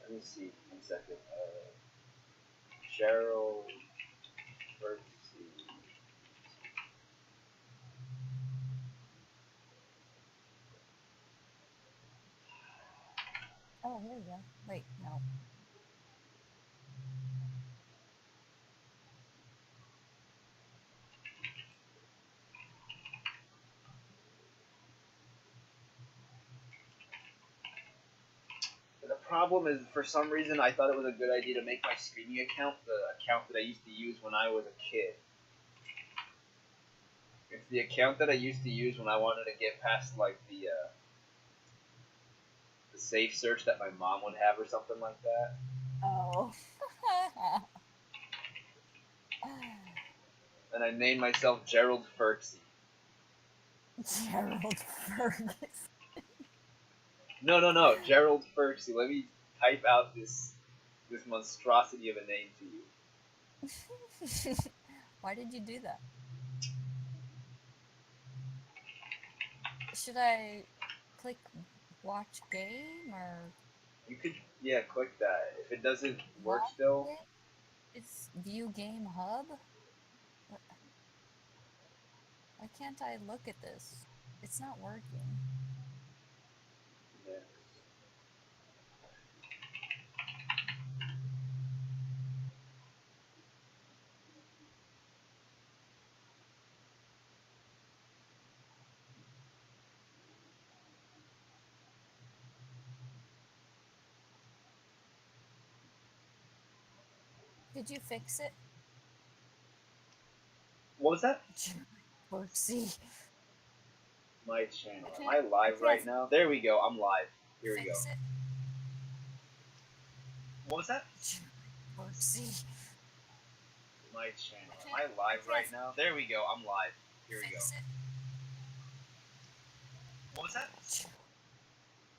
Let me see. 1 second. Gerald. Let's see. Oh, here we go. Wait, no. The problem is, for some reason, I thought it was a good idea to make my streaming account the account that I used to use when I was a kid. It's the account that I used to use when I wanted to get past like the safe search that my mom would have or something like that. Oh. And I named myself Gerald Fergsy. Gerald Fergus. No, Gerald Fergsy. Let me type out this monstrosity of a name to you. Why did you do that? Should I click watch game or? You could, yeah, click that. If it doesn't work Watch still, it? It's view game hub? Why can't I look at this? It's not working. yeah. Did you fix it? What was that? Percy. My channel. Am I live right now? There we go. I'm live. Here we go. Fix it. What was that? Percy. My channel. Am I live right now? There we go. I'm live. Here we go. What was that?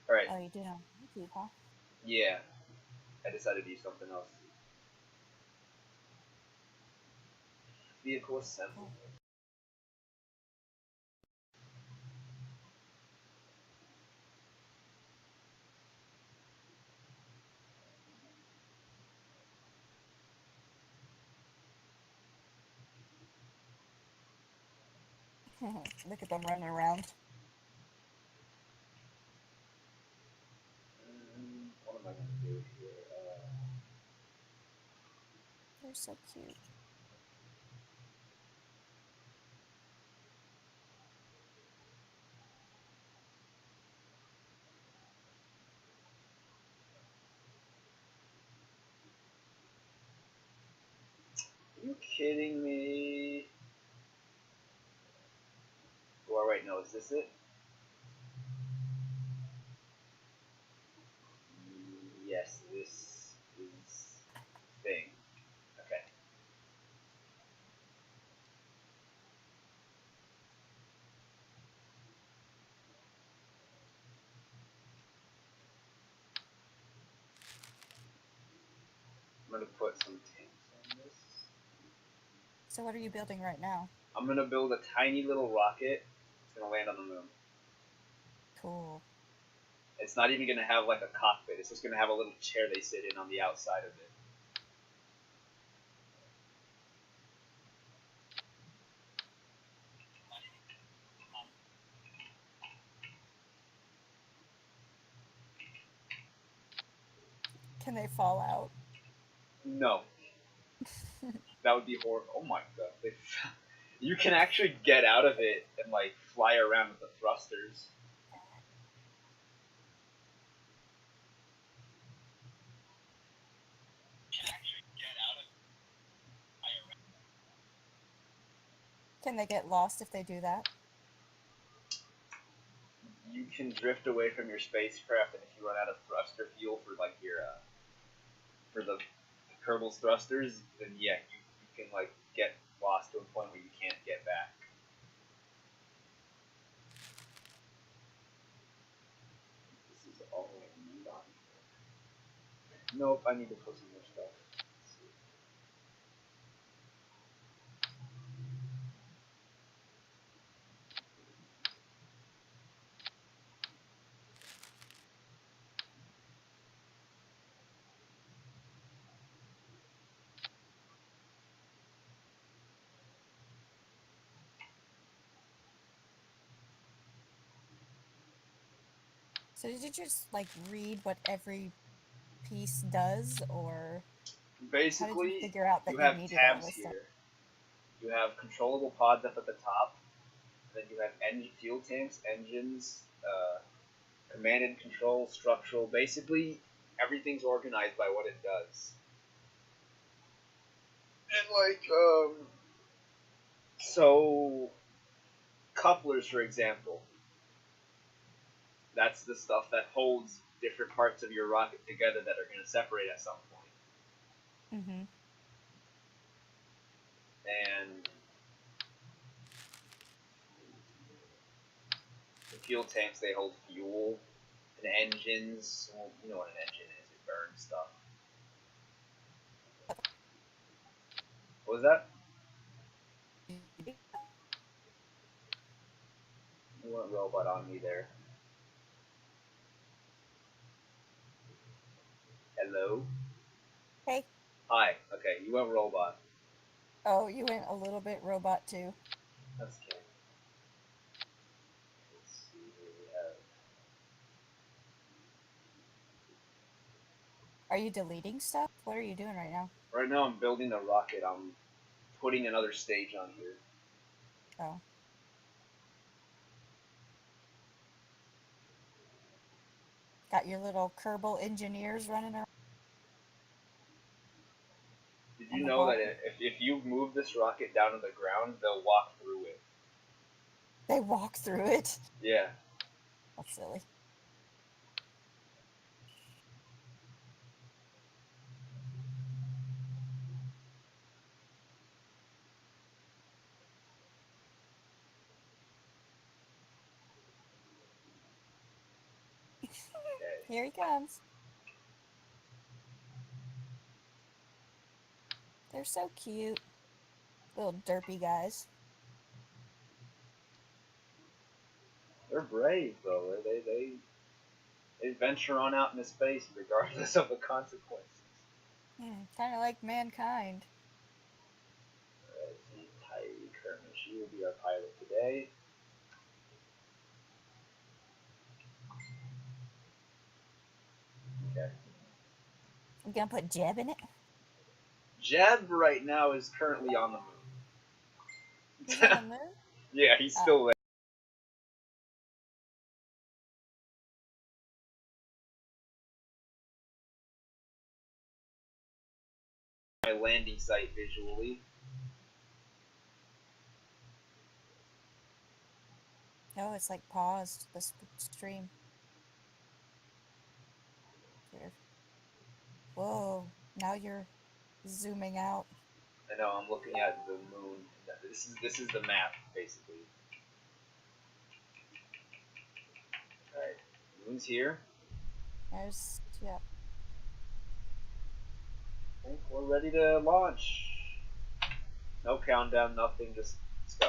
Alright. Oh, you did on YouTube, huh? Yeah. I decided to do something else. Vehicle assembly. Look at them running around. What am I going to do here? They're so cute. Are you kidding me? Oh, wait, no, is this it? Yes, this is thing. Okay. I'm going to put some tanks on this. So what are you building right now? I'm going to build a tiny little rocket. It's going to land on the moon. Cool. It's not even going to have like a cockpit. It's just going to have a little chair they sit in on the outside of it. Can they fall out? No. That would be horrible. Oh my god. You can actually get out of it and like fly around with the thrusters. Can they get lost if they do that? You can drift away from your spacecraft, and if you run out of thruster fuel for like your for the Kerbal's thrusters, then yeah, you can like get lost to a point where you can't get back. This is all I need on here. Nope, I need to put some more stuff. So did you just like read what every piece does, or how did you Basically, figure out you that you have needed all tabs this stuff? here. You have controllable pods up at the top. Then you have fuel tanks, engines, command and control, structural. Basically, everything's organized by what it does. And so couplers, for example, that's the stuff that holds different parts of your rocket together that are going to separate at some point. Mm-hmm. And the fuel tanks, they hold fuel. And engines, well, you know what an engine is, it burns stuff. What was that? You went robot on me there. Hello? Hey. Hi. Okay, you went robot. Oh, you went a little bit robot too. That's okay. Let's see here we have. Are you deleting stuff? What are you doing right now? Right now I'm building a rocket. I'm putting another stage on here. Oh. Got your little Kerbal engineers running around. Did you know that if you move this rocket down to the ground, they'll walk through it? They walk through it? Yeah. That's silly. Okay. Here he comes. They're so cute. Little derpy guys. They're brave, though. They venture on out into space regardless of the consequences. Kind of like mankind. Alright, see, Tyree Kerman. She will be our pilot today. Okay. You gonna put Jeb in it? Jeb right now is currently on the moon. He's on the moon? Yeah, he's still there. My landing site visually. Oh, it's like paused the stream. Here. Whoa, now you're zooming out. I know, I'm looking at the moon. This is the map, basically. Alright, moon's here. There's, yeah. Okay, we're ready to launch. No countdown, nothing, just let's go.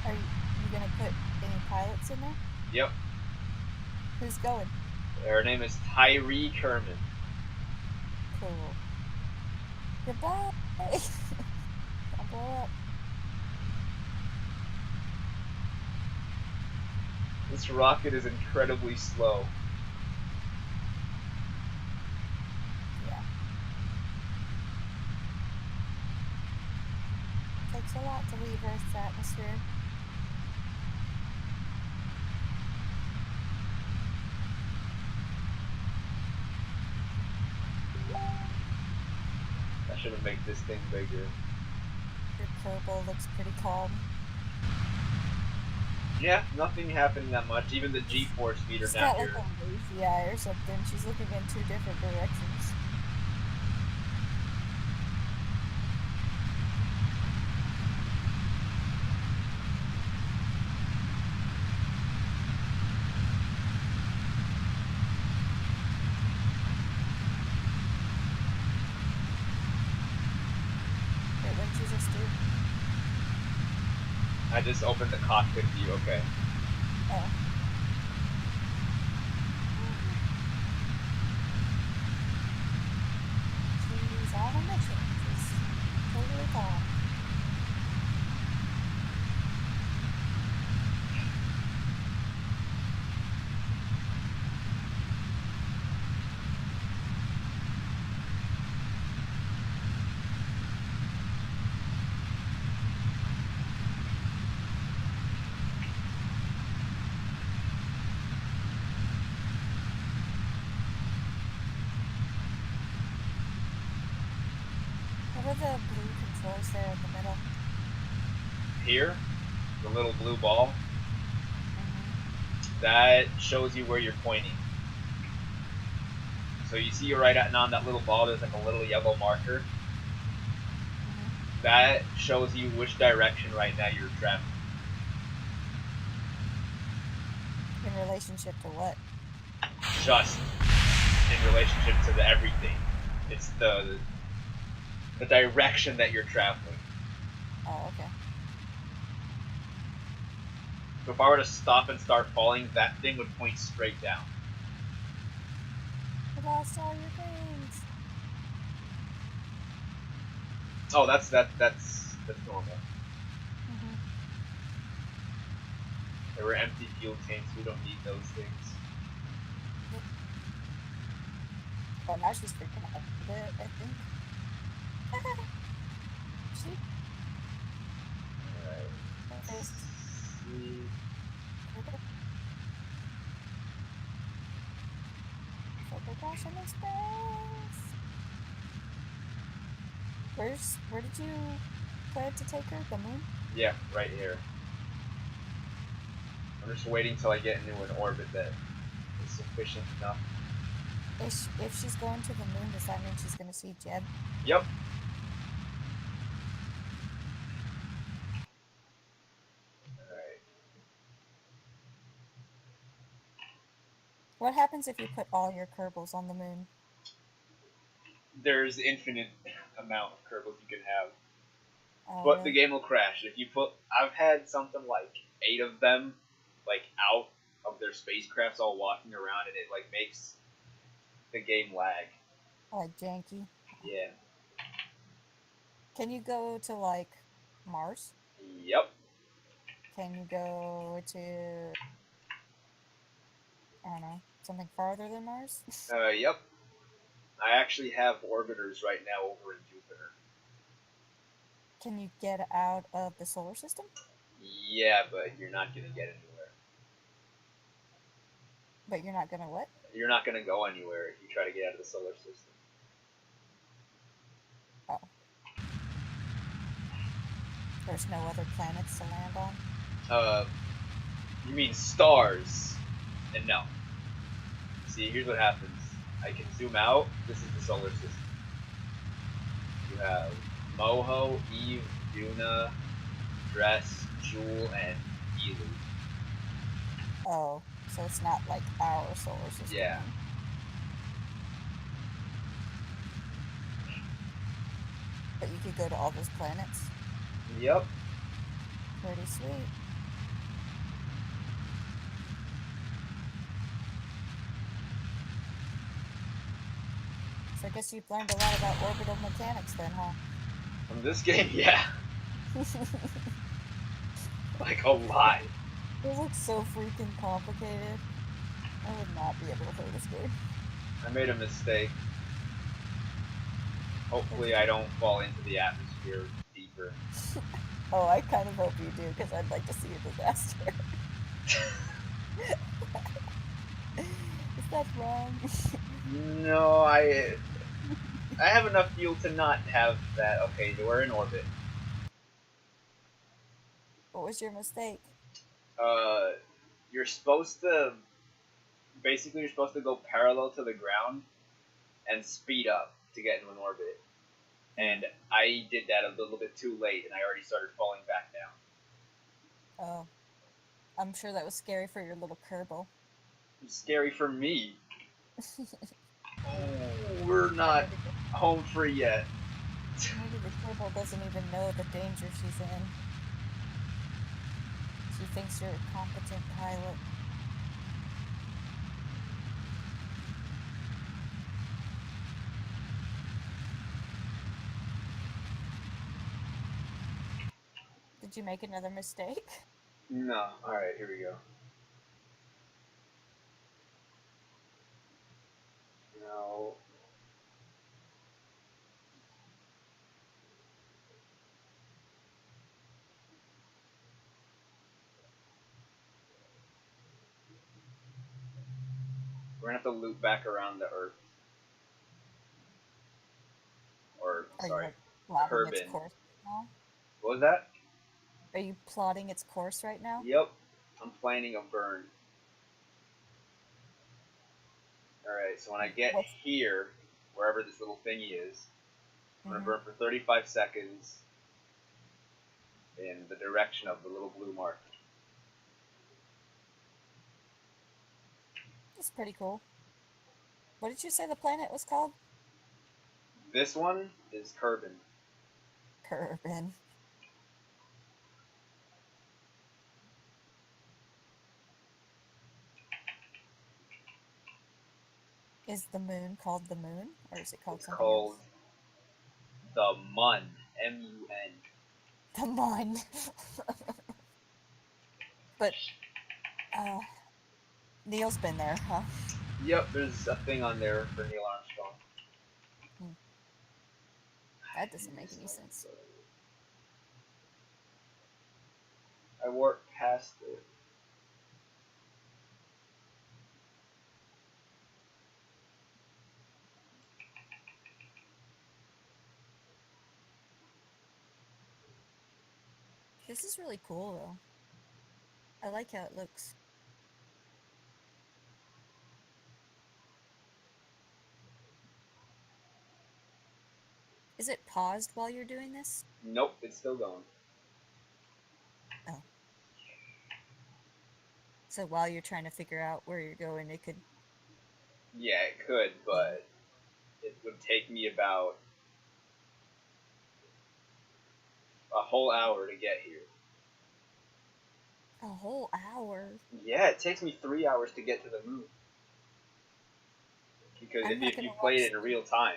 Are you gonna put any pilots in there? Yep. Who's going? Her name is Tyree Kerman. Cool. Goodbye! Don't blow up. This rocket is incredibly slow. Yeah. Takes a lot to leave Earth's atmosphere. I should have made this thing bigger. Your Kerbal looks pretty calm. Yeah, nothing happening that much. Even the GeForce meter She's down got here. like a lazy eye or something. She's looking in two different directions. Wait, what did you just do? I just opened the cockpit view, okay. Oh. She's on a mission. She's totally calm. the blue controls there in the middle? Here, the little blue ball, Mm-hmm. that shows you where you're pointing. So you see right on that little ball, there's like a little yellow marker. Mm-hmm. That shows you which direction right now you're traveling. In relationship to what? Just in relationship to everything. It's the direction that you're traveling. Oh, okay. So if I were to stop and start falling, that thing would point straight down. You lost all your things. Oh, that's normal. Mm-hmm. There were empty fuel tanks. We don't need those things. Oh, now she's freaking out a bit, I think. She Alright. face. See. Before they crash into space. Where did you plan to take her? The moon? Yeah, right here. I'm just waiting till I get into an orbit that is sufficient enough. If she's going to the moon, does that mean she's gonna see Jeb? Yep. Alright. What happens if you put all your Kerbals on the moon? There's infinite amount of Kerbals you can have. Oh, But the really? game will crash. If you put, I've had something like 8 of them, like out of their spacecrafts, all walking around, and it like makes the game lag. Like janky? Yeah. Can you go to like Mars? Yep. Can you go to, I don't know, something farther than Mars? Yep. I actually have orbiters right now over in Jupiter. Can you get out of the solar system? Yeah, but you're not gonna get anywhere. But you're not gonna what? You're not gonna go anywhere if you try to get out of the solar system. Oh. There's no other planets to land on? Uh, you mean stars? And no. See, here's what happens. I can zoom out. This is the solar system. You have Moho, Eve, Duna, Dress, Jewel, and Elu. Oh, so it's not like our solar system Yeah. then. But you could go to all those planets. Yep. Pretty sweet. So I guess you've learned a lot about orbital mechanics then, huh? From this game, yeah. Like a lot. It looks so freaking complicated. I would not be able to play this game. I made a mistake. Hopefully I don't fall into the atmosphere deeper. Oh, I kind of hope you do, because I'd like to see a disaster. Is that wrong? No, I have enough fuel to not have that. Okay, we're in orbit. What was your mistake? Uh, you're supposed to basically you're supposed to go parallel to the ground and speed up to get into an orbit. And I did that a little bit too late, and I already started falling back down. Oh, I'm sure that was scary for your little Kerbal. It's scary for me. Oh, we're not home free yet. Maybe the Kerbal doesn't even know the danger she's in. She thinks you're a competent pilot. Did you make another mistake? No. All right, here we go. No. We're gonna have to loop back around the Earth. Or Are you sorry, plotting its Kerbin. course now? What was that? Are you plotting its course right now? Yep. I'm planning a burn. Alright, so when I get What's here, wherever this little thingy is, I'm going to hmm burn for 35 seconds in the direction of the little blue mark. That's pretty cool. What did you say the planet was called? This one is Kerbin. Kerbin. Is the moon called the moon, or is it called It's something called else? the Mun. M-U-N. The Mun. But Neil's been there, huh? Yep, there's a thing on there for Neil Armstrong. Hmm. That doesn't make any sense. I warped past it. This is really cool, though. I like how it looks. Is it paused while you're doing this? Nope, it's still going. Oh. So while you're trying to figure out where you're going, it could. Yeah, it could, but it would take me about a whole hour to get here. A whole hour? Yeah, it takes me 3 hours to get to the moon. Because I'm not if you gonna played watch. it in real time.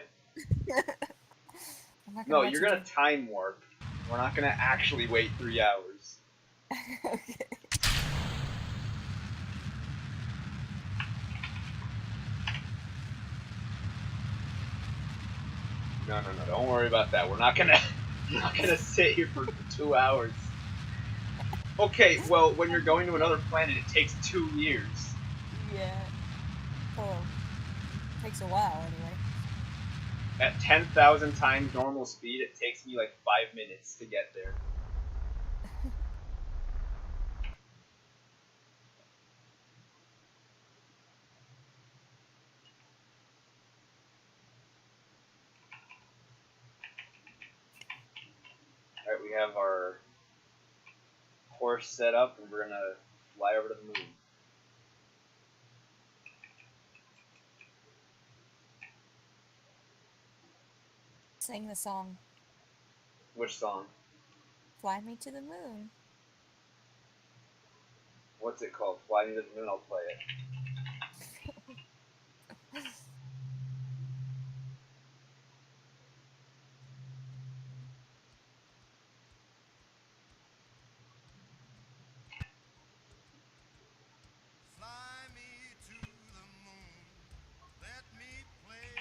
I'm not gonna No, watch you're you gonna do. time warp. We're not gonna actually wait 3 hours. Okay. No, don't worry about that. We're not gonna sit here for 2 hours. Okay, well, when you're going to another planet, it takes 2 years. Yeah. Oh, takes a while anyway. At 10,000 times normal speed, it takes me like 5 minutes to get there. Alright, we have our course set up, and we're gonna fly over to the moon. Sing the song Which song? "Fly Me to the Moon." What's it called? Fly Me to the Moon, I'll play it. Fly me to the moon, let me play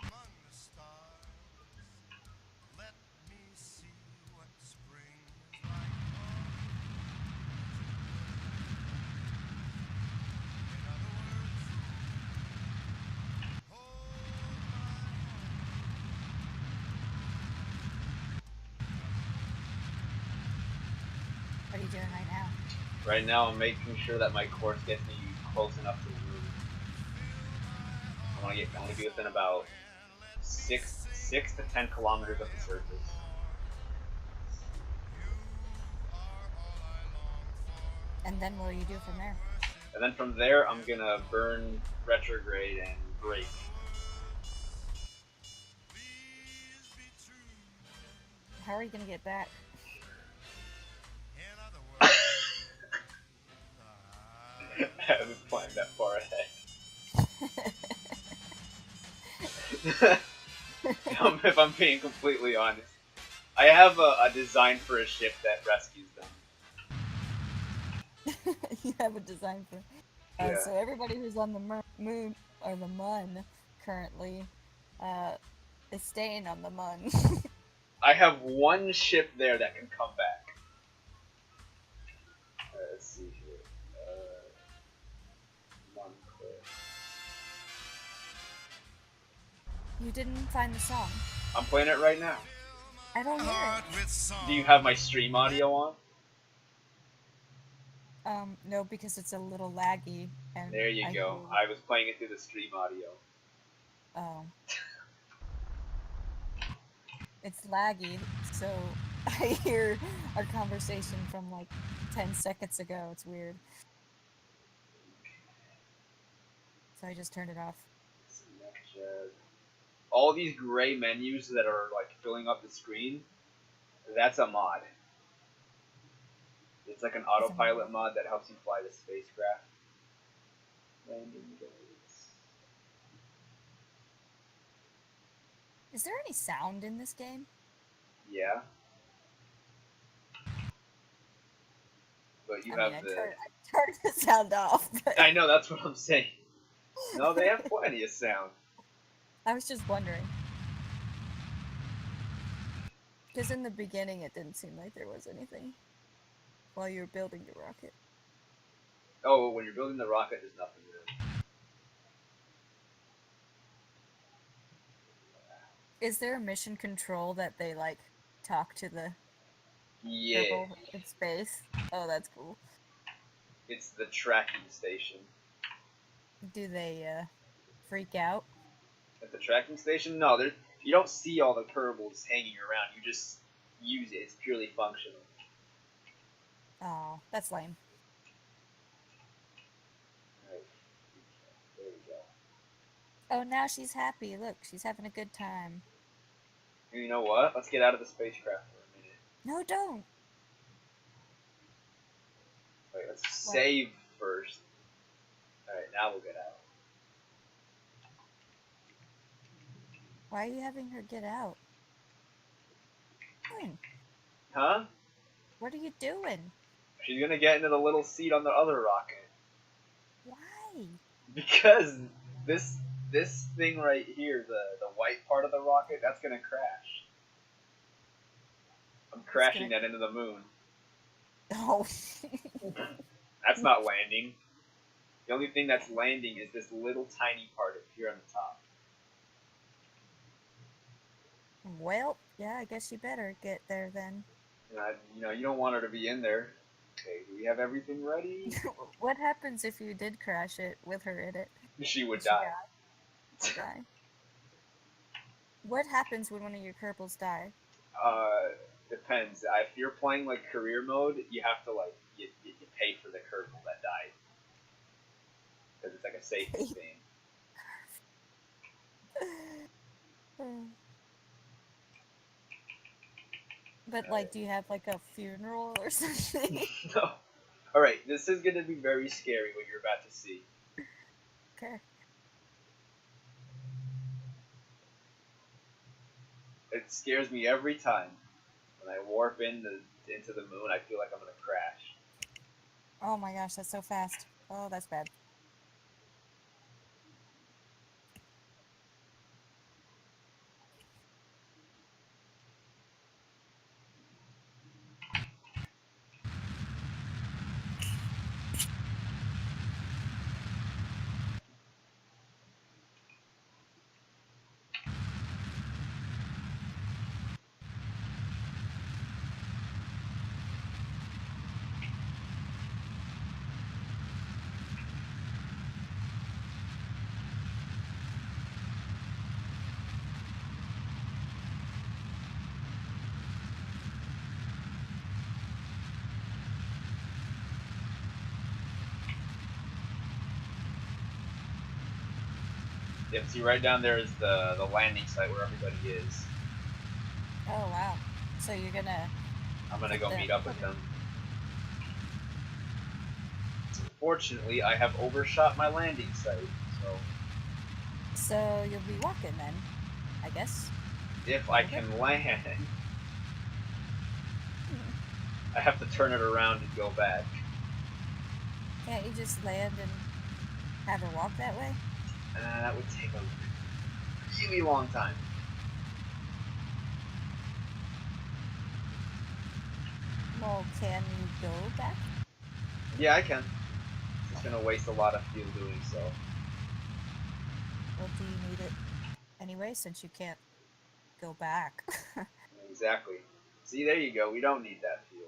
among the stars. Let me see what spring is like on Jupiter. In other words, hold my What are you doing right now? Right now, I'm making sure that my course gets me close enough to the moon. I want to be within about 6 to 10 kilometers of the surface. And then what do you do from there? And then from there, I'm gonna burn retrograde and break. How are you gonna get back? I haven't planned that far ahead. If I'm being completely honest, I have a design for a ship that rescues them. You have a design for. Yeah. So everybody who's on the moon or the Mun currently is staying on the Mun. I have one ship there that can come back. Let's see here. Montclair. You didn't find the song. I'm playing it right now. I don't hear heart it. with song. Do you have my stream audio on? No, because it's a little laggy, and There you I go. hear. I was playing it through the stream audio. Oh, it's laggy, so I hear our conversation from like 10 seconds ago. It's weird. So I just turned it off. All these gray menus that are like filling up the screen, that's a mod. It's like an It's a autopilot mod. mod that helps you fly the spacecraft. Landing gears. Is there any sound in this game? Yeah. But you I mean, have the. I turned the sound off, but I know, that's what I'm saying. No, they have plenty of sound. I was just wondering. Because in the beginning, it didn't seem like there was anything while you were building the rocket. Oh, when you're building the rocket, there's nothing really. Is there a mission control that they like talk to the Yeah. Kerbal in space? Oh, that's cool. It's the tracking station. Do they freak out? At the tracking station? No, there. You don't see all the Kerbals hanging around. You just use it. It's purely functional. Oh, that's lame. Right. There we go. Oh, now she's happy. Look, she's having a good time. You know what? Let's get out of the spacecraft for a minute. No, don't. Wait, let's What? save first. Alright, now we'll get out. Why are you having her get out? Doing? Huh? What are you doing? She's gonna get into the little seat on the other rocket. Why? Because this thing right here, the white part of the rocket, that's gonna crash. I'm crashing that into the moon. Oh. That's not landing. The only thing that's landing is this little tiny part up here on the top. Well, yeah, I guess you better get there then. You don't want her to be in there. Okay, do we have everything ready? What happens if you did crash it with her in it? She would She die. Die. What happens when one of your Kerbals die? Depends. If you're playing like career mode, you have to like you pay for the Kerbal that died because it's like a safety thing. But like, do you have like a funeral or something? No. All right, this is gonna be very scary what you're about to see. Okay. It scares me every time when I warp into the moon. I feel like I'm gonna crash. Oh my gosh, that's so fast. Oh, that's bad. Yep, see right down there is the landing site where everybody is. Oh wow. So you're gonna. I'm gonna go meet up with them. Unfortunately, I have overshot my landing site, so. So you'll be walking then, I guess. If I can land, I have to turn it around and go back. Can't you just land and have her walk that way? That would take a really long time. Well, can you go back? Yeah, I can. It's just gonna waste a lot of fuel doing so. Well, do you need it anyway, since you can't go back? Exactly. See, there you go. We don't need that fuel.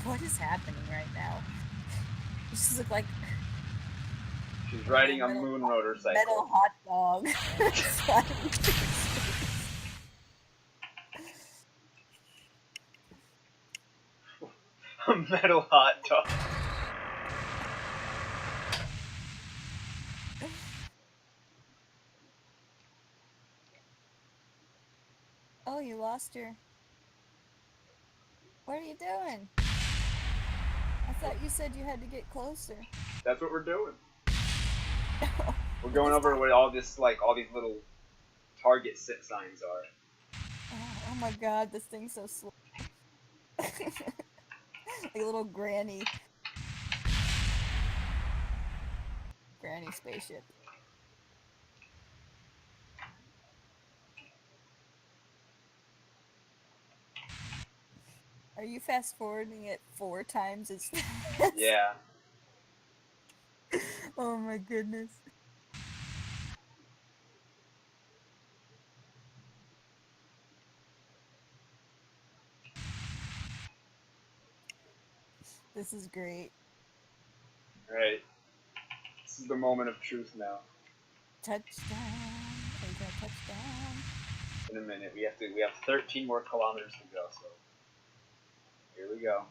What is happening right now? You just look like She's a riding little a moon motorcycle. metal hot dog. Flying through space. A metal hot dog. Oh, you lost your... What are you doing? I thought you said you had to get closer. That's what we're doing. We're going over where all this, like, all these little target sit signs are. Oh my god, this thing's so slow. Like a little granny spaceship. Are you fast forwarding it 4 times as fast? Yeah. Oh my goodness. This is great. Right. This is the moment of truth now. Touchdown. Are you gonna touchdown? In a minute. We have 13 more kilometers to go, so here we go.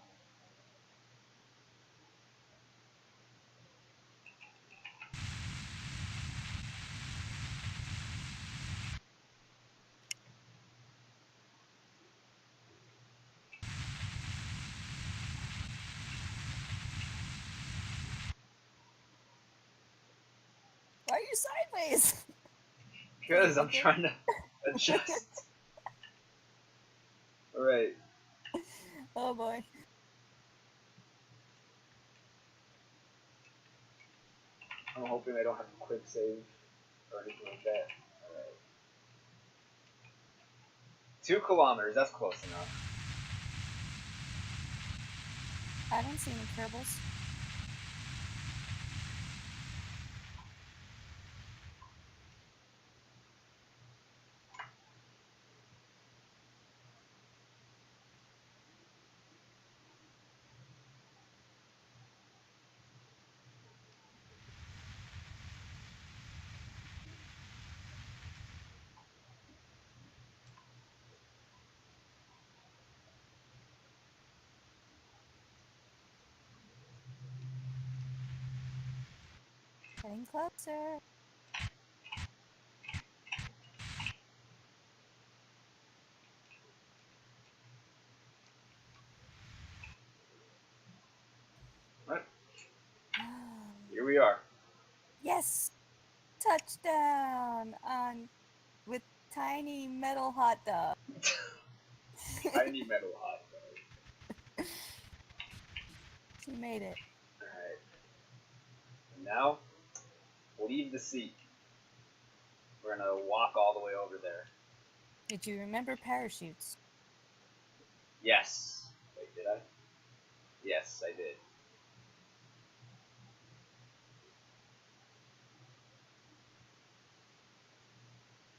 Why are you sideways? Because I'm trying to adjust. Alright. Oh boy. I'm hoping I don't have a quick save or anything like that. Alright. 2 kilometers, that's close enough. I don't see any Kerbals. Getting closer. Right. Here we are. Yes! Touchdown! On with tiny metal hot dog. Tiny metal hot dog. She made it. Alright. And now, leave the seat. We're gonna walk all the way over there. Did you remember parachutes? Yes. Wait, did I? Yes, I did.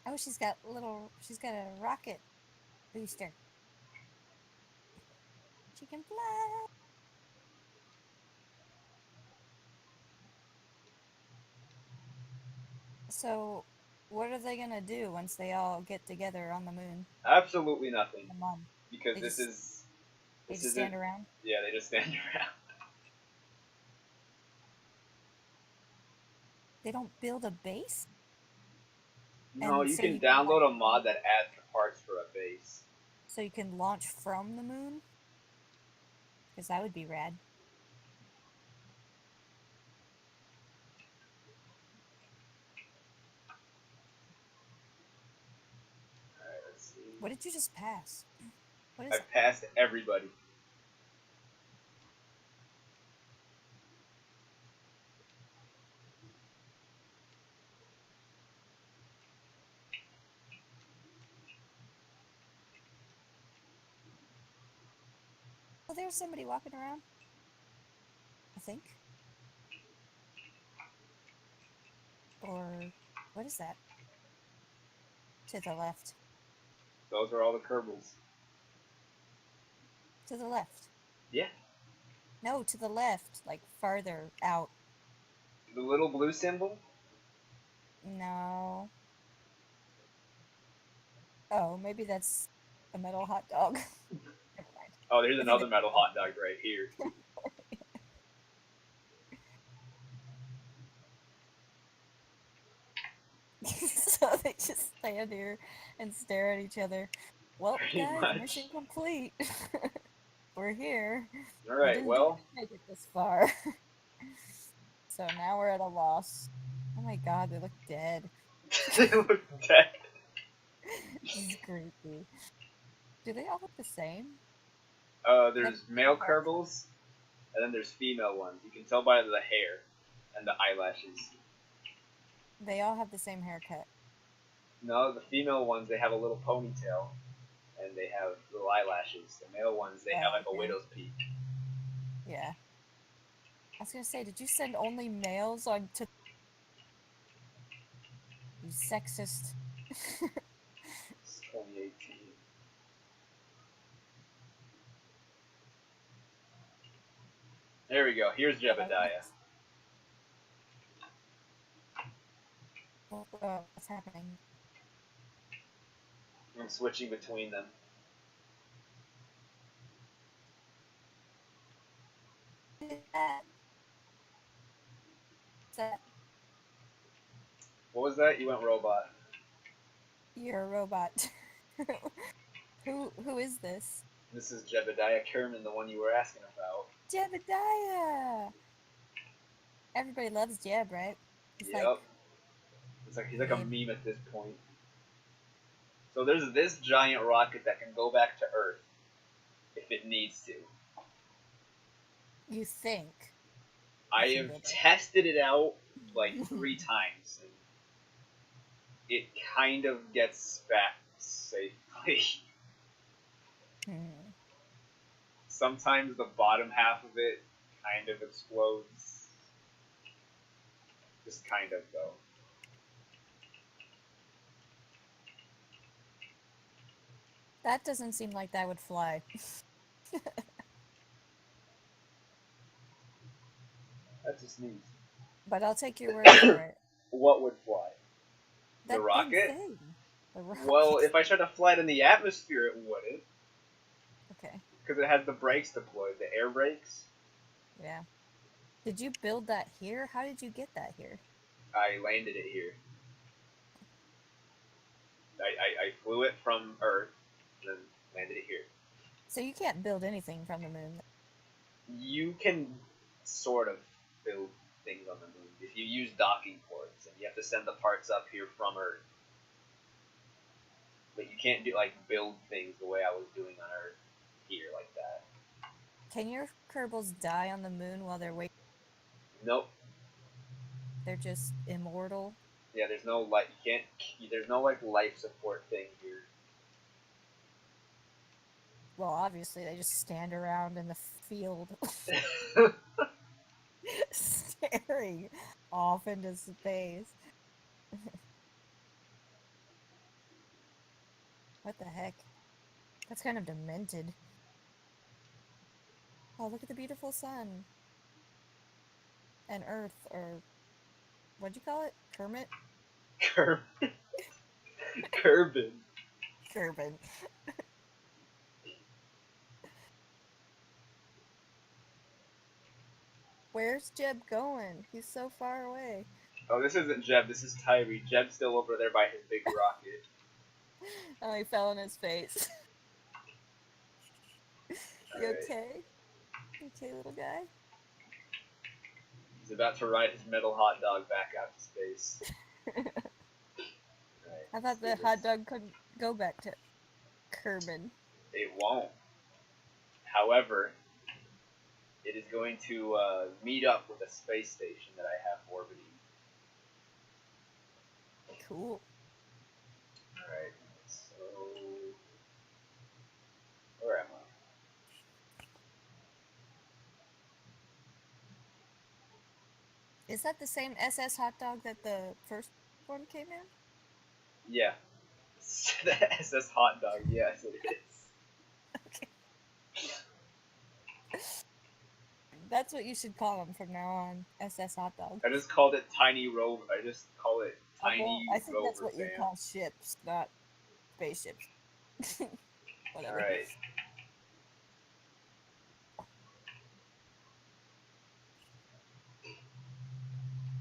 Oh, she's got a rocket booster. She can fly. So, what are they gonna do once they all get together on the moon? Absolutely nothing. Come on. Because They this just- is... They This just isn't... stand around? Yeah, they just stand around. They don't build a base? No, And you so can you can, download like, a mod that adds the parts for a base. So you can launch from the moon? Because that would be rad. Alright, let's see. What did you just pass? What is I've passed everybody. Oh, there's somebody walking around. I think. Or what is that? To the left. Those are all the Kerbals. To the left. Yeah. No, to the left, like farther out. The little blue symbol? No. Oh, maybe that's a metal hot dog. Never mind. Oh, there's I think another metal hot dog right here. So they just stand here and stare at each other. Well, Pretty guys, much. mission complete. We're here. We Alright, didn't well. make it this far. So now we're at a loss. Oh my god, they look dead. They look dead. This is creepy. Do they all look the same? There's male Kerbals, and then there's female ones. You can tell by the hair and the eyelashes. They all have the same haircut. No, the female ones, they have a little ponytail, and they have little eyelashes. The male ones, they have like a widow's peak. Yeah. I was gonna say, did you send only males on to... You sexist. It's 2018. There we go. Here's Jebediah. What's happening? I'm switching between them. What was that? You went robot. You're a robot. Who is this? This is Jebediah Kerman, the one you were asking about. Jebediah! Everybody loves Jeb, right? Yep. He's like a meme at this point. So there's this giant rocket that can go back to Earth if it needs to. You think? I have tested it out like 3 times, and it kind of gets back safely. Sometimes the bottom half of it kind of explodes. Just kind of, though. That doesn't seem like that would fly. That's a sneeze. But I'll take your word for it. What would fly? That the rocket? big thing. The rocket. Well, if I tried to fly it in the atmosphere, it wouldn't. Okay. Because it has the brakes deployed, the air brakes. Yeah. Did you build that here? How did you get that here? I landed it here. I flew it from Earth, and then landed it here. So you can't build anything from the moon. You can sort of build things on the moon if you use docking ports, and you have to send the parts up here from Earth. But you can't do build things the way I was doing on Earth here like that. Can your Kerbals die on the moon while they're waiting? Nope. They're just immortal. Yeah, there's no there's no life support thing here. Well, obviously they just stand around in the field, staring off into space. What the heck? That's kind of demented. Oh, look at the beautiful sun. And Earth, or what'd you call it? Kermit? Kerbin. Kerbin. Where's Jeb going? He's so far away. Oh, this isn't Jeb, this is Tyree. Jeb's still over there by his big rocket. Oh, he fell on his face. You okay? You okay, little guy? He's about to ride his metal hot dog back out to space. Right, I thought the hot dog couldn't go back to Kerbin. It won't. However, it is going to meet up with a space station that I have orbiting. Cool. Alright, so... Where am I? Is that the same SS hot dog that the first one came in? Yeah. The SS hot dog. Yes, it is. Okay. That's what you should call them from now on. SS hot dog. I just called it Tiny Rover. I just call it Well, Tiny I think that's Rover what you Fam. call ships, not spaceships. All Whatever. right.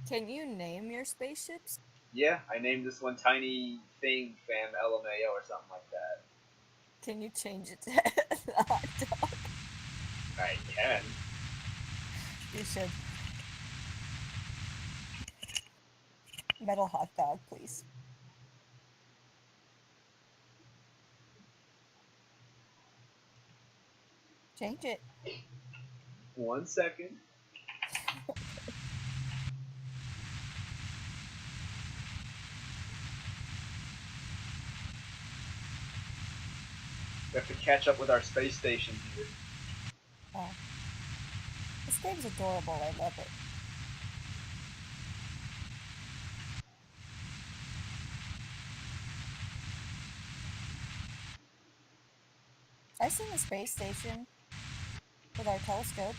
Can you name your spaceships? Yeah, I named this one Tiny Thing Fam LMAO or something like that. Can you change it to a hot dog? I can. You should. Metal hot dog, please. Change it. 1 second. We have to catch up with our space station here. Oh. This game's adorable. I love it. I've seen the space station with our telescope.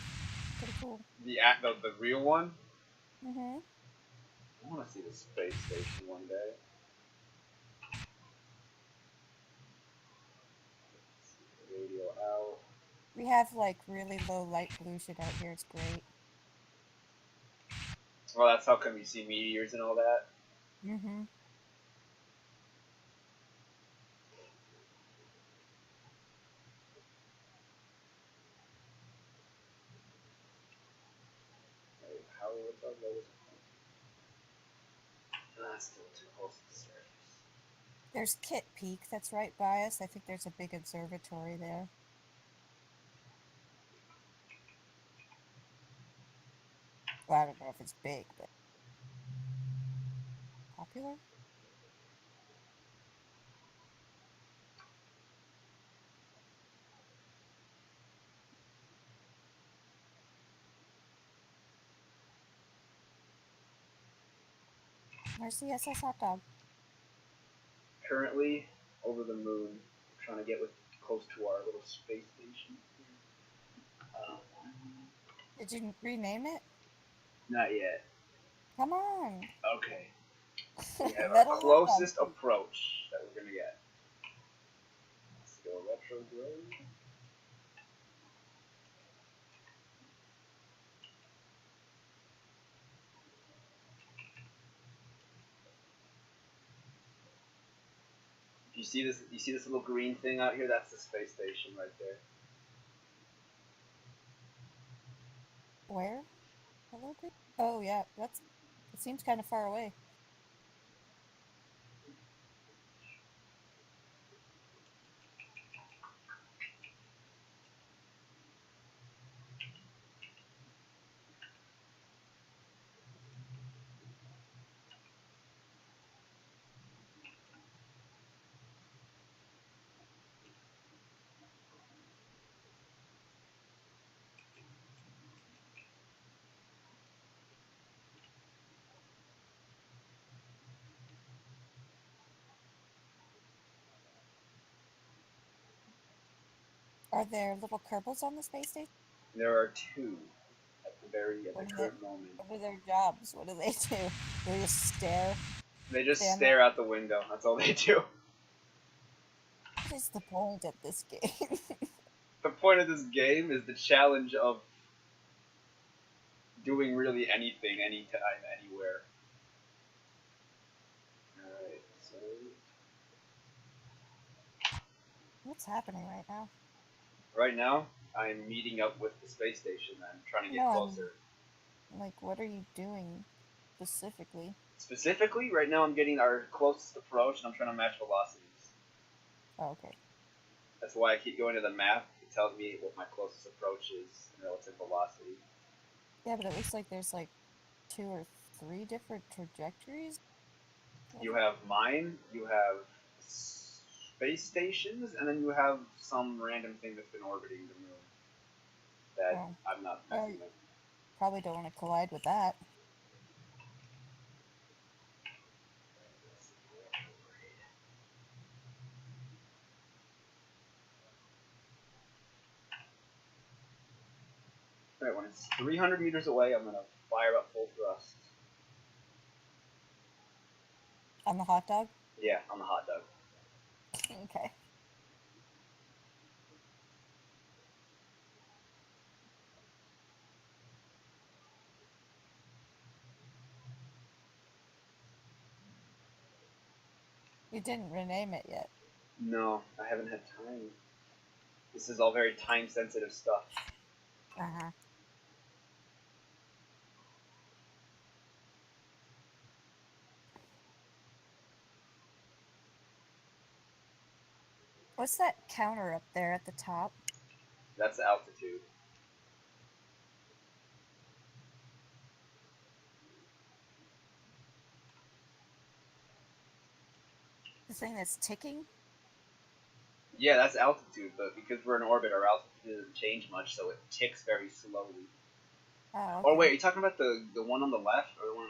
Pretty cool. The real one. Mm-hmm. I want to see the space station one day. Radio out. We have like really low light pollution out here. It's great. Well, that's how come you see meteors and all that. Mm-hmm. How low is it? That's still too close to the surface. There's Kit Peak that's right by us. I think there's a big observatory there. Well, I don't know if it's big, but popular? Where's the SS hot dog? Currently, over the moon, we're trying to get close to our little space station. Did you rename it? Not yet. Come on. Okay. We have our Metal hot dog. closest approach that we're gonna get. Let's go retrograde. You see this? You see this little green thing out here? That's the space station right there. Where? Hello, green? Oh yeah, it seems kind of far away. Are there little Kerbals on the space station? There are two at the current moment. What are their jobs? What do they do? They just stare. They just Stand stare out the window. That's all they do. What is the point of this game? The point of this game is the challenge of doing really anything, anytime, anywhere. Alright, so What's happening right now? right now I'm meeting up with the space station. I'm trying to get No, closer. like, what are you doing specifically? Specifically, right now I'm getting our closest approach and I'm trying to match velocities. Oh, okay. That's why I keep going to the map. It tells me what my closest approach is in relative velocity. Yeah, but it looks like there's like 2 or 3 different trajectories. You have mine, you have space stations, and then you have some random thing that's been orbiting the moon that I'm not messing with. Probably don't want to collide with that. 300 meters away, I'm gonna fire up full thrust. On the hot dog? Yeah, on the hot dog. Okay. You didn't rename it yet. No, I haven't had time. This is all very time-sensitive stuff. Uh-huh. What's that counter up there at the top? That's the altitude. The thing that's ticking? Yeah, that's altitude, but because we're in orbit, our altitude doesn't change much, so it ticks very slowly. Oh, okay. Or wait, are you talking about the one on the left or the one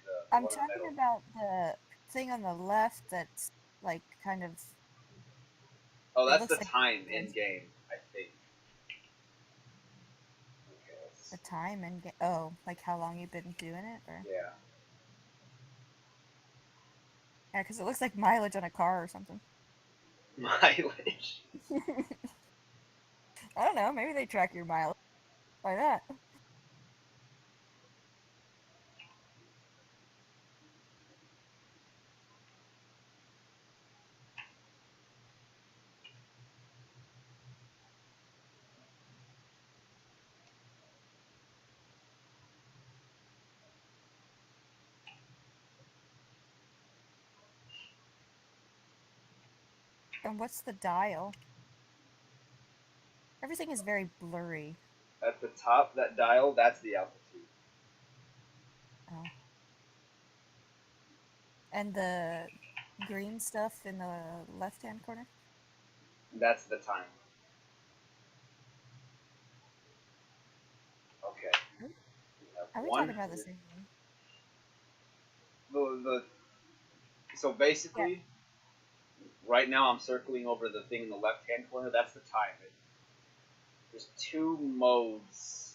the I'm one in the talking middle? about the thing on the left that's like kind of. Oh, It that's looks the like time in game, I think. Okay, the time and oh, like how long you've been doing it, or yeah. yeah, because it looks like mileage on a car or something. Mileage. I don't know. Maybe they track your mileage by that. And what's the dial? Everything is very blurry. At the top, that dial, that's the altitude. Oh. And the green stuff in the left-hand corner? That's the time. Okay. Are we One. talking about the same thing? So basically, right now I'm circling over the thing in the left-hand corner. That's the time. There's two modes,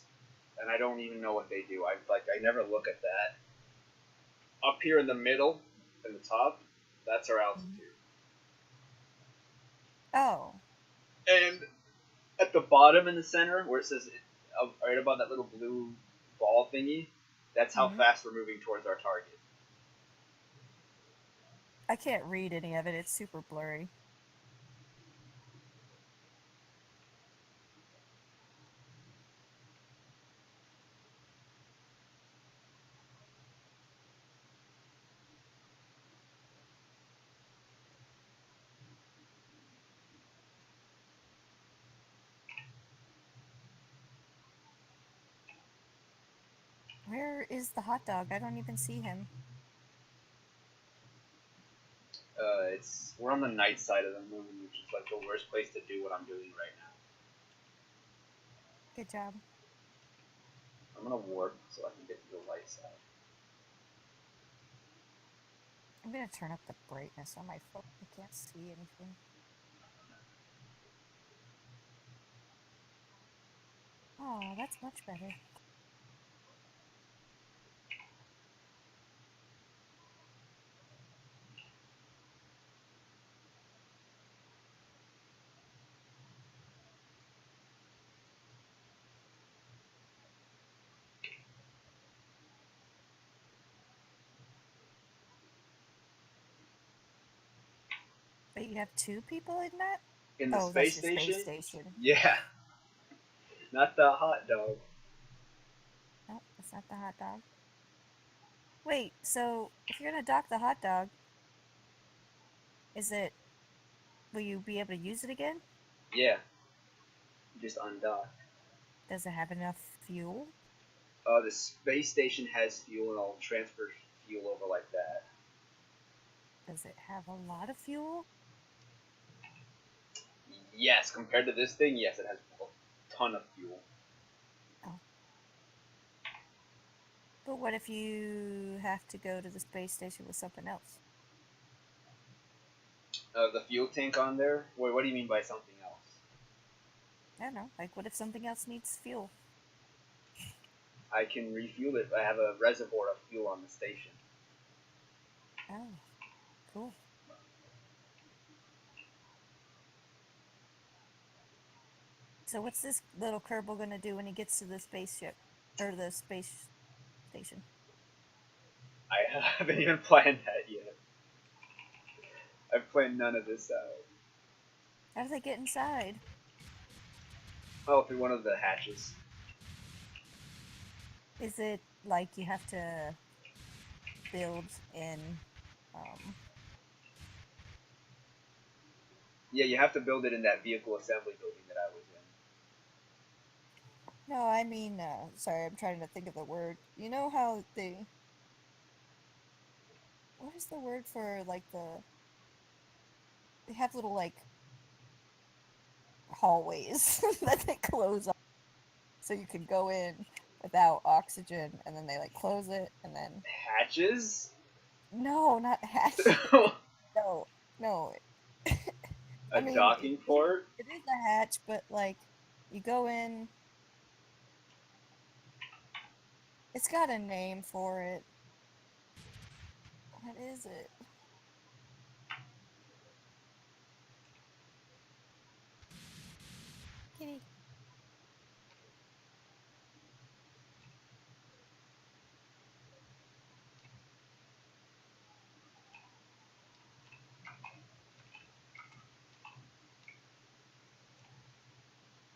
and I don't even know what they do. I never look at that. Up here in the middle, in the top, that's our altitude. Oh. And at the bottom in the center, where it says right above that little blue ball thingy, that's how fast we're moving towards our target. I can't read any of it. It's super blurry. Where is the hot dog? I don't even see him. We're on the night side of the moon, which is like the worst place to do what I'm doing right now. Good job. I'm gonna warp so I can get to the light side. I'm gonna turn up the brightness on my phone. I can't see anything. Oh, that's much better. But you have two people in that? In the That's space your space station? station. Yeah. Not the hot dog. Nope, that's not the hot dog. Wait, so if you're gonna dock the hot dog, will you be able to use it again? Yeah. Just undock. Does it have enough fuel? The space station has fuel, and I'll transfer fuel over like that. Does it have a lot of fuel? Yes, compared to this thing, yes, it has a ton of fuel. Oh. But what if you have to go to the space station with something else? The fuel tank on there? Wait, what do you mean by something else? I don't know. Like, what if something else needs fuel? I can refuel it. I have a reservoir of fuel on the station. Oh, cool. So what's this little Kerbal gonna do when he gets to the spaceship or the space station? I haven't even planned that yet. I've planned none of this out. How do they get inside? Oh, through one of the hatches. Is it like you have to build in? Yeah, you have to build it in that vehicle assembly building that I was in. No, I mean, sorry, I'm trying to think of the word. You know how what is the word for like they have little like hallways that they close off so you can go in without oxygen, and then they like close it, and then Hatches? no, not hatch. A No, no. I mean, docking port? it is a hatch, but like you go in. It's got a name for it. What is it? Kitty.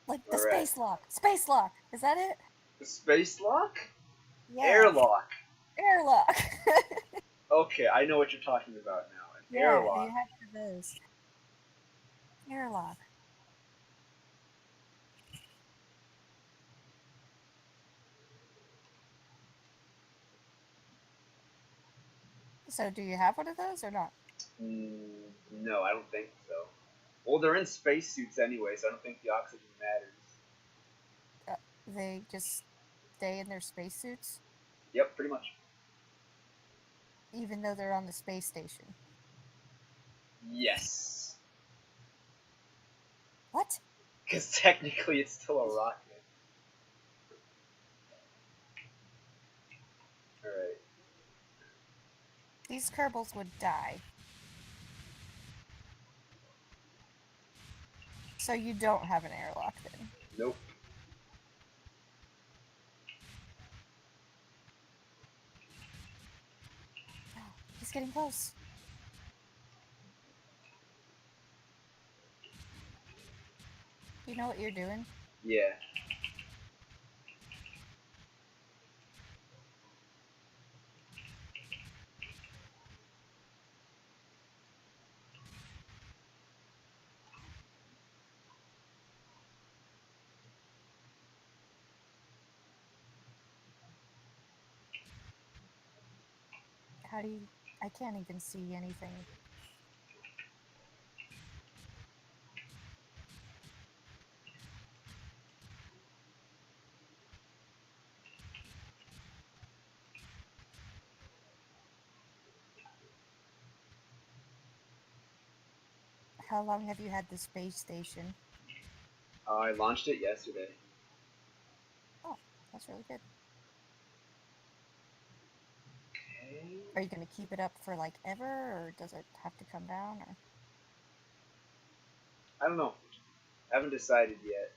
Like the Alright. space lock. Space lock. Is that it? The space lock? Yeah. Airlock. Airlock. Okay, I know what you're talking about now. An Yeah, airlock. you have to do those. Airlock. So do you have one of those or not? No, I don't think so. Well, they're in spacesuits anyway, so I don't think the oxygen matters. They just stay in their spacesuits, Yep, pretty much. even though they're on the space station. Yes. What? Because technically it's still a rocket. Alright. These Kerbals would die. So you don't have an airlock then? Nope. He's getting close. You know what you're doing? Yeah. How do you... I can't even see anything. How long have you had the space station? I launched it yesterday. Oh, that's really good. Okay. Are you going to keep it up for like ever, or does it have to come down? Or I don't know. I haven't decided yet.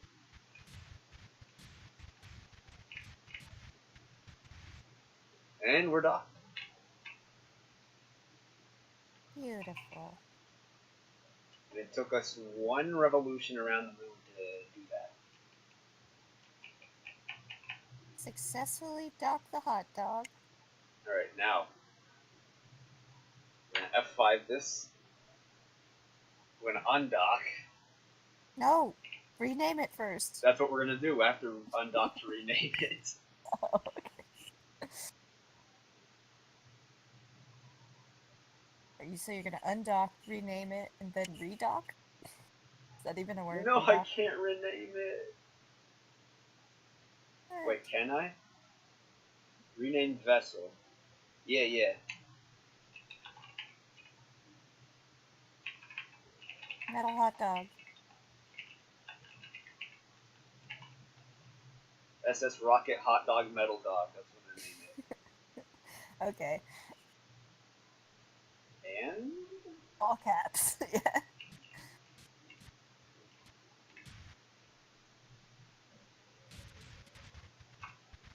And we're docked. beautiful. And it took us one revolution around the moon to do that. Successfully docked the hot dog. Alright, now. We're gonna F5 this. We're gonna undock. No, rename it first. That's what we're gonna do after undock to rename it. Oh, okay. So you're gonna undock, rename it, and then redock? Is that even a word? No, I Redock? can't rename it. Eh, Wait, can I? Rename vessel. Yeah. metal hot dog. SS Rocket Hot Dog Metal Dog. That's what their name is. Okay. And All caps. Yeah.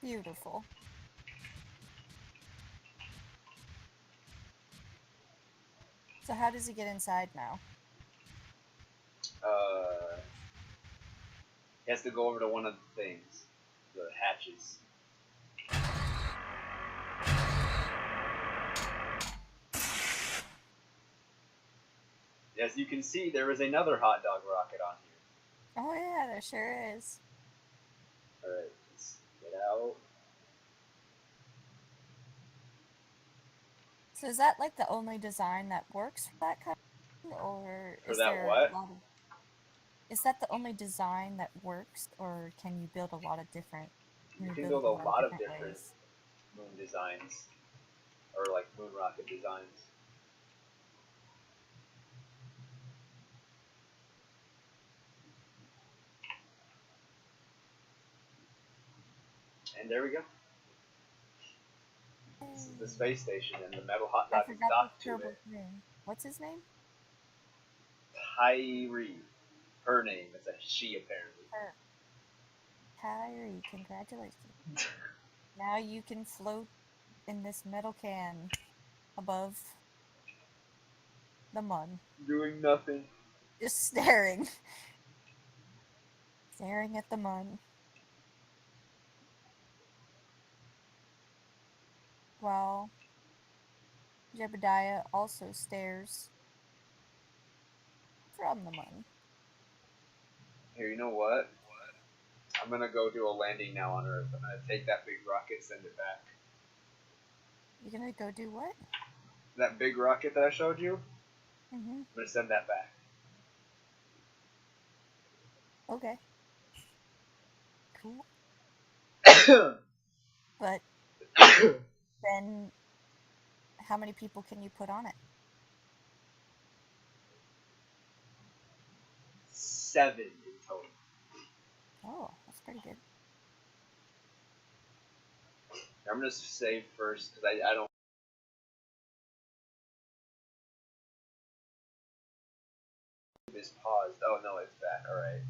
Beautiful. So how does he get inside now? he has to go over to one of the things, the hatches. As you can see, there is another hot dog rocket on here. Oh yeah, there sure is. Alright, let's get out. So is that like the only design that works for that kind, or For is that there what? a lot of? Is that the only design that works, or can you build a lot of different? You can build build it a lot of different different ways? moon designs, or like moon rocket designs. And there we go. This is the space station, and the metal hot I dog is forgot the docked to Kerbal it. name. What's his name? Tyree. Her name is a she, apparently. Her. Kyrie, congratulations. Now you can float in this metal can above the mud, Doing nothing. just staring. Staring at the mud. While Jebediah also stares from the mud. Here, you know what? I'm gonna go do a landing now on Earth. I'm gonna take that big rocket, send it back. You're gonna go do what? That big rocket that I showed you, Mm-hmm. I'm gonna send that back. Okay. Cool. But then how many people can you put on it? 7 in total. Oh, that's pretty good. I'm gonna save first because I don't. This paused. Oh no, it's back. All right.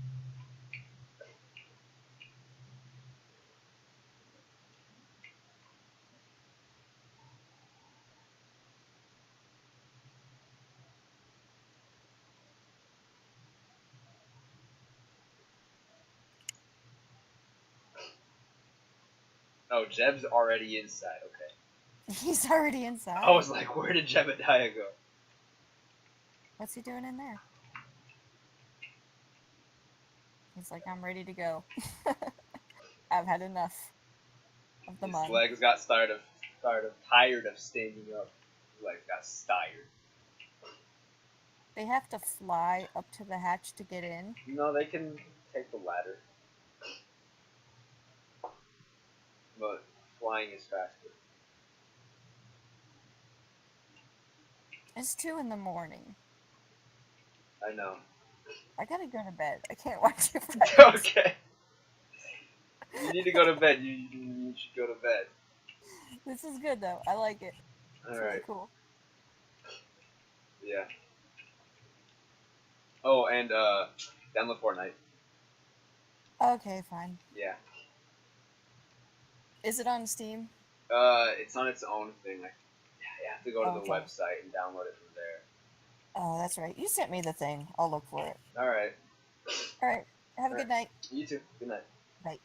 Oh, Jeb's already inside. Okay. He's already inside. I was like, where did Jebediah go? What's he doing in there? He's like, I'm ready to go. I've had enough of the His mud. legs got tired of standing up. His legs got tired. They have to fly up to the hatch to get in. No, they can take the ladder. But flying is faster. It's 2 in the morning. I know. I gotta go to bed. I can't watch you fight. Okay. You need to go to bed. You should go to bed. This is good though. I like it. It's really Alright. cool. Yeah. Oh, and download Fortnite. Okay, fine. Yeah. Is it on Steam? It's on its own thing. Like, you have to go to the Okay. website and download it from there. Oh, that's right. You sent me the thing. I'll look for it. Alright. Alright. Have a good night. You too. Good night. Bye.